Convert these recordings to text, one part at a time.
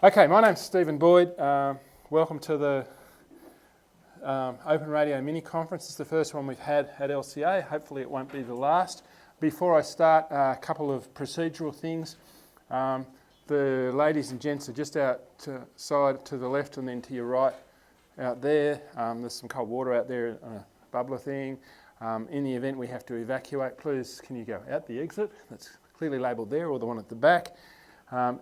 Okay, my name's Stephen Boyd. Welcome to the Open Radio Mini Conference. It's the first one we've had at LCA. Hopefully it won't be the last. Before I start, a couple of procedural things. The ladies and gents are just out to side to the left and then to your right out there. There's some cold water out there on a bubbler thing. In the event we have to evacuate, please can you go out the exit that's clearly labelled there, or the one at the back.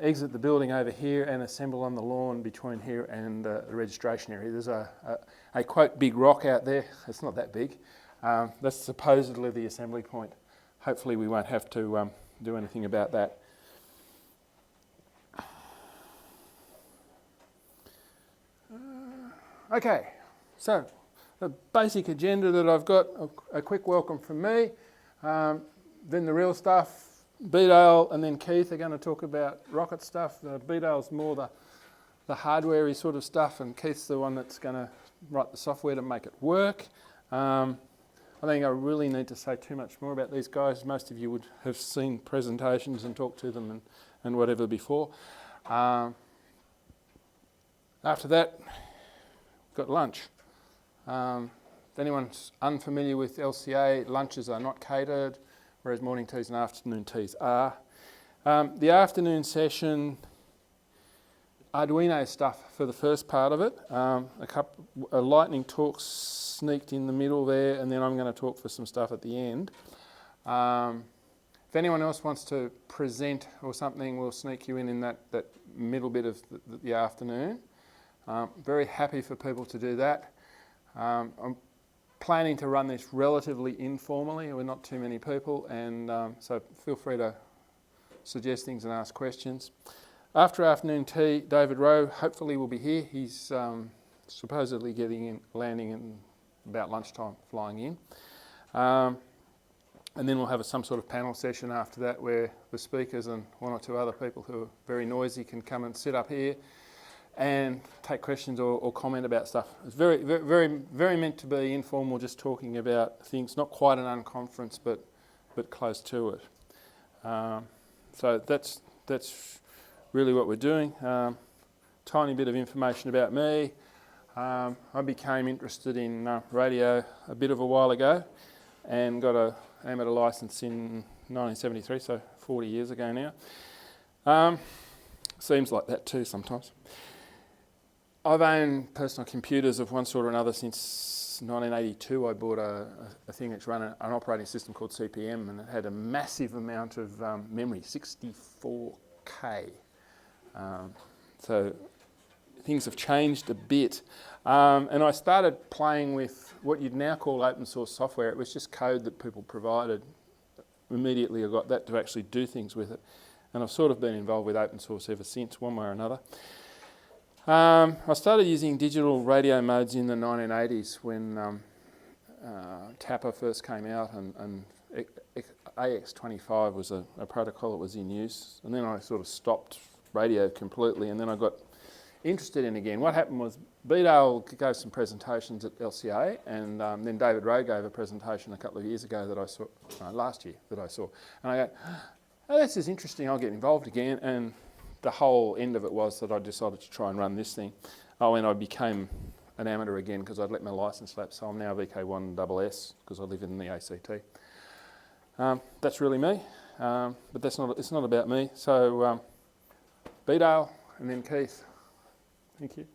Exit the building over here and assemble on the lawn between here and the registration area. There's a quite big rock out there. It's not that big. That's supposedly the assembly point. Hopefully we won't have to do anything about that. Okay, so the basic agenda that I've got, a quick welcome from me, then the real stuff. B-Dale and then Keith are going to talk about rocket stuff. B-Dale's more the hardware-y sort of stuff, and Keith's the one that's going to write the software to make it work. I think I really need to say too much more about these guys. Most of you would have seen presentations and talked to them and whatever before. After that, we've got lunch. If anyone's unfamiliar with LCA, lunches are not catered, whereas morning teas and afternoon teas are. The afternoon session, Arduino stuff for the first part of it. A lightning talk sneaked in the middle there, and then I'm going to talk for some stuff at the end. If anyone else wants to present or something, we'll sneak you in that middle bit of the afternoon. Very happy for people to do that. I'm planning to run this relatively informally. We're not too many people, and so feel free to suggest things and ask questions. After afternoon tea, David Rowe hopefully will be here. He's supposedly landing in about lunchtime, flying in. And then we'll have some sort of panel session after that where the speakers and one or two other people who are very noisy can come and sit up here and take questions or comment about stuff. It's very, very, very, very meant to be informal, just talking about things, not quite an unconference, but close to it. So that's really what we're doing. Tiny bit of information about me. I became interested in radio a bit of a while ago and got an amateur license in 1973, so 40 years ago now. Seems like that too sometimes. I've owned personal computers of one sort or another since 1982. I bought a thing that's run an operating system called CPM, and it had a massive amount of memory, 64K. So things have changed a bit. And I started playing with what you'd now call open source software. It was just code that people provided. Immediately I got that to actually do things with it. And I've sort of been involved with open source ever since, one way or another. I started using digital radio modes in the 1980s when Tapper first came out, and AX25 was a protocol that was in use. And then I sort of stopped radio completely, and then I got interested in it again. What happened was B-Dale gave some presentations at LCA, and then David Rowe gave a presentation a couple of years ago that I saw, last year that I saw. And I go, oh, this is interesting, I'll get involved again. And the whole end of it was that I decided to try and run this thing. Oh, and I became an amateur again because I'd let my licence lapse, so I'm now VK1SS because I live in the ACT. That's really me, but it's not about me. So B-Dale and then Keith. Thank you.